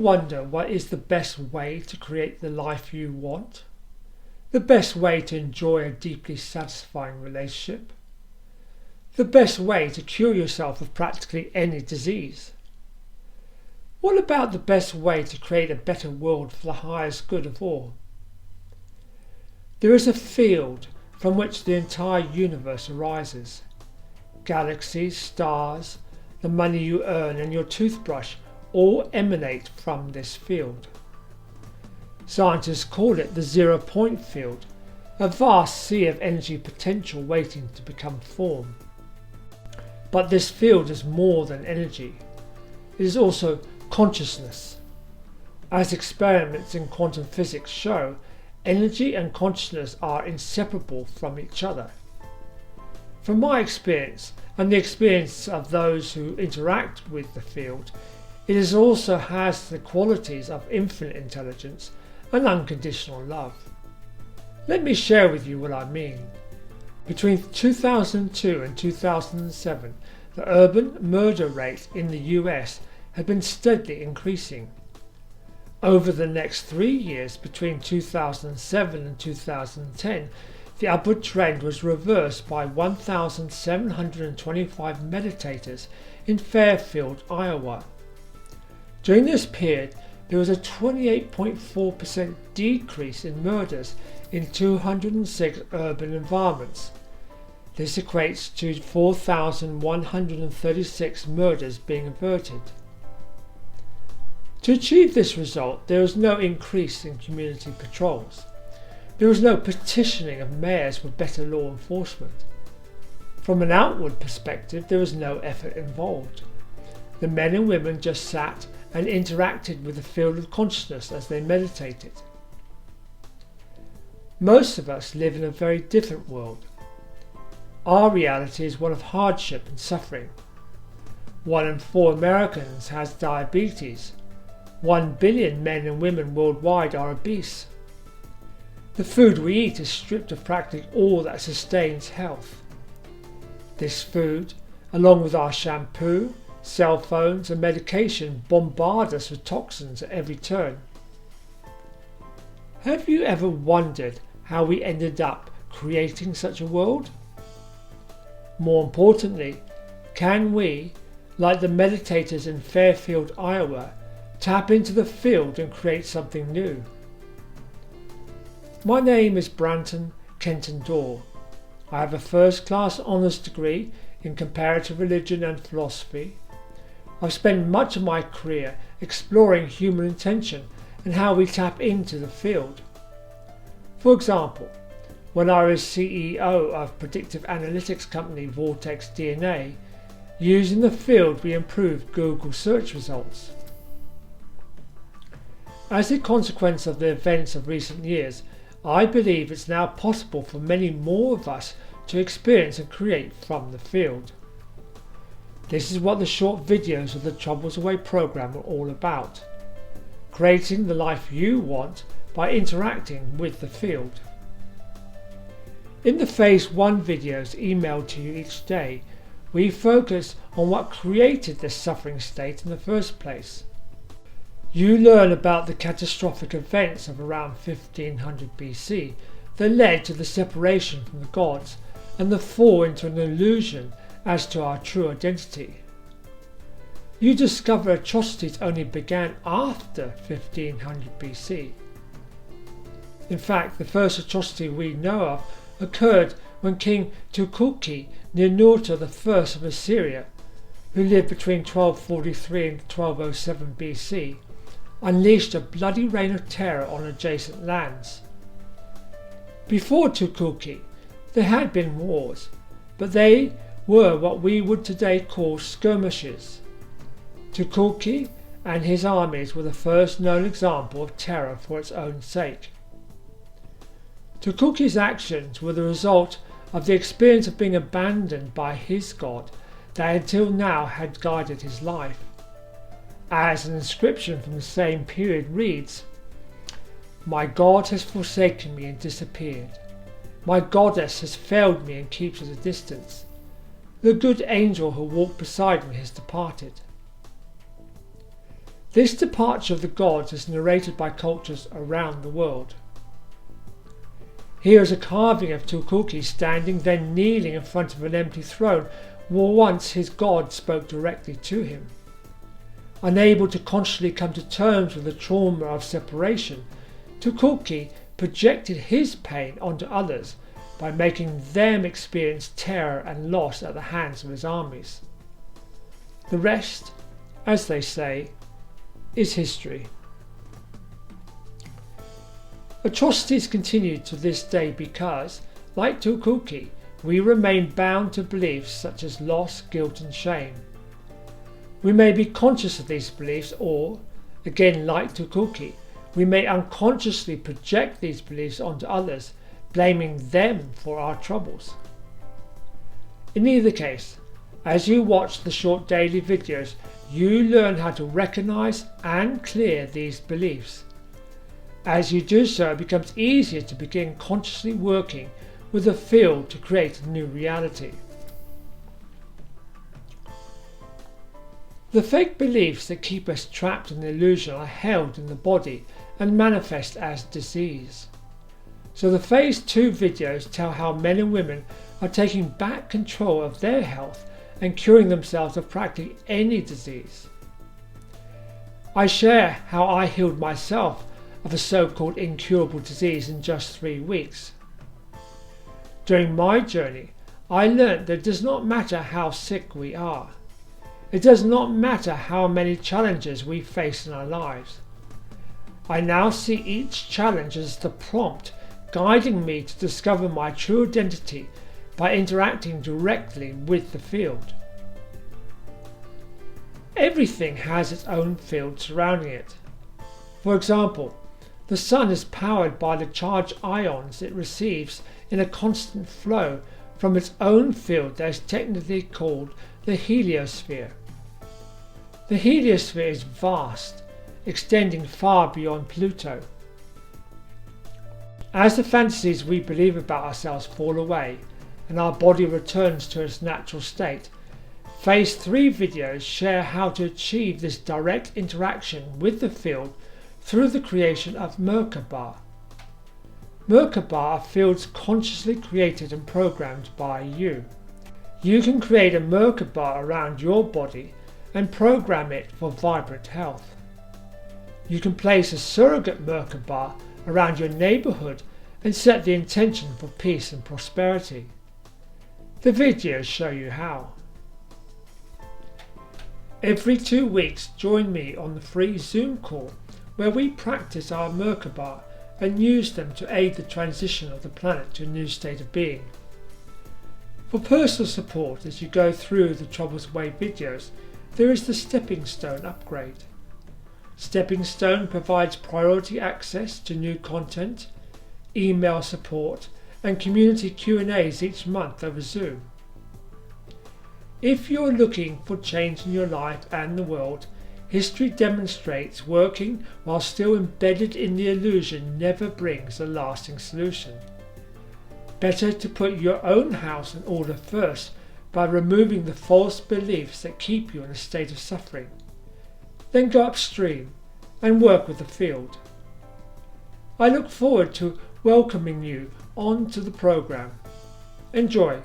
wonder what is the best way to create the life you want? The best way to enjoy a deeply satisfying relationship? The best way to cure yourself of practically any disease? What about the best way to create a better world for the highest good of all? There is a field from which the entire universe arises. Galaxies, stars, the money you earn and your toothbrush all emanate from this field. Scientists call it the zero-point field, a vast sea of energy potential waiting to become form. But this field is more than energy. It is also consciousness. As experiments in quantum physics show, energy and consciousness are inseparable from each other. From my experience, and the experience of those who interact with the field, it also has the qualities of infinite intelligence and unconditional love. Let me share with you what I mean. Between 2002 and 2007, the urban murder rate in the US had been steadily increasing. Over the next 3 years, between 2007 and 2010, the upward trend was reversed by 1,725 meditators in Fairfield, Iowa. During this period, there was a 28.4% decrease in murders in 206 urban environments. This equates to 4,136 murders being averted. To achieve this result, there was no increase in community patrols. There was no petitioning of mayors for better law enforcement. From an outward perspective, there was no effort involved. The men and women just sat and interacted with the field of consciousness as they meditated. Most of us live in a very different world. Our reality is one of hardship and suffering. 1 in 4 Americans has diabetes. 1 billion men and women worldwide are obese. The food we eat is stripped of practically all that sustains health. This food, along with our shampoo, cell phones and medication, bombard us with toxins at every turn. Have you ever wondered how we ended up creating such a world? More importantly, can we, like the meditators in Fairfield, Iowa, tap into the field and create something new? My name is Branton Kenton Dorr. I have a first-class honours degree in comparative religion and philosophy. I've spent much of my career exploring human intention and how we tap into the field. For example, when I was CEO of predictive analytics company Vortex DNA, using the field we improved Google search results. As a consequence of the events of recent years, I believe it's now possible for many more of us to experience and create from the field. This is what the short videos of the Troubles Away program are all about. Creating the life you want by interacting with the field. In the Phase 1 videos emailed to you each day, we focus on what created this suffering state in the first place. You learn about the catastrophic events of around 1500 BC that led to the separation from the gods and the fall into an illusion as to our true identity. You discover atrocities only began after 1500 BC. In fact, the first atrocity we know of occurred when King Tukulti Ninurta I of Assyria, who lived between 1243 and 1207 BC, unleashed a bloody reign of terror on adjacent lands. Before Tukulti, there had been wars, but they were what we would today call skirmishes. Tukulti and his armies were the first known example of terror for its own sake. Tukulti's actions were the result of the experience of being abandoned by his god that until now had guided his life. As an inscription from the same period reads, "My God has forsaken me and disappeared. My goddess has failed me and keeps at a distance. The good angel who walked beside me has departed." This departure of the gods is narrated by cultures around the world. Here is a carving of Tukulki standing, then kneeling in front of an empty throne where once his god spoke directly to him. Unable to consciously come to terms with the trauma of separation, Tukulki projected his pain onto others by making them experience terror and loss at the hands of his armies. The rest, as they say, is history. Atrocities continue to this day because, like Tukulki, we remain bound to beliefs such as loss, guilt and shame. We may be conscious of these beliefs or, again like Tukulki, we may unconsciously project these beliefs onto others, blaming them for our troubles. In either case, as you watch the short daily videos, you learn how to recognize and clear these beliefs. As you do so, it becomes easier to begin consciously working with the field to create a new reality. The fake beliefs that keep us trapped in the illusion are held in the body and manifest as disease. So the Phase 2 videos tell how men and women are taking back control of their health and curing themselves of practically any disease. I share how I healed myself of a so-called incurable disease in just 3 weeks. During my journey, I learned that it does not matter how sick we are. It does not matter how many challenges we face in our lives. I now see each challenge as the prompt guiding me to discover my true identity by interacting directly with the field. Everything has its own field surrounding it. For example, the sun is powered by the charged ions it receives in a constant flow from its own field that is technically called the heliosphere. The heliosphere is vast, extending far beyond Pluto. As the fantasies we believe about ourselves fall away and our body returns to its natural state, Phase 3 videos share how to achieve this direct interaction with the field through the creation of Merkaba. Merkaba are fields consciously created and programmed by you. You can create a Merkaba around your body and program it for vibrant health. You can place a surrogate Merkaba around your neighborhood and set the intention for peace and prosperity. The videos show you how. Every 2 weeks, join me on the free Zoom call where we practice our Merkaba and use them to aid the transition of the planet to a new state of being. For personal support as you go through the Troubles Away videos, there is the Stepping Stone upgrade. Stepping Stone provides priority access to new content, email support and community Q&As each month over Zoom. If you're looking for change in your life and the world, history demonstrates working while still embedded in the illusion never brings a lasting solution. Better to put your own house in order first by removing the false beliefs that keep you in a state of suffering. Then go upstream and work with the field. I look forward to welcoming you onto the program. Enjoy.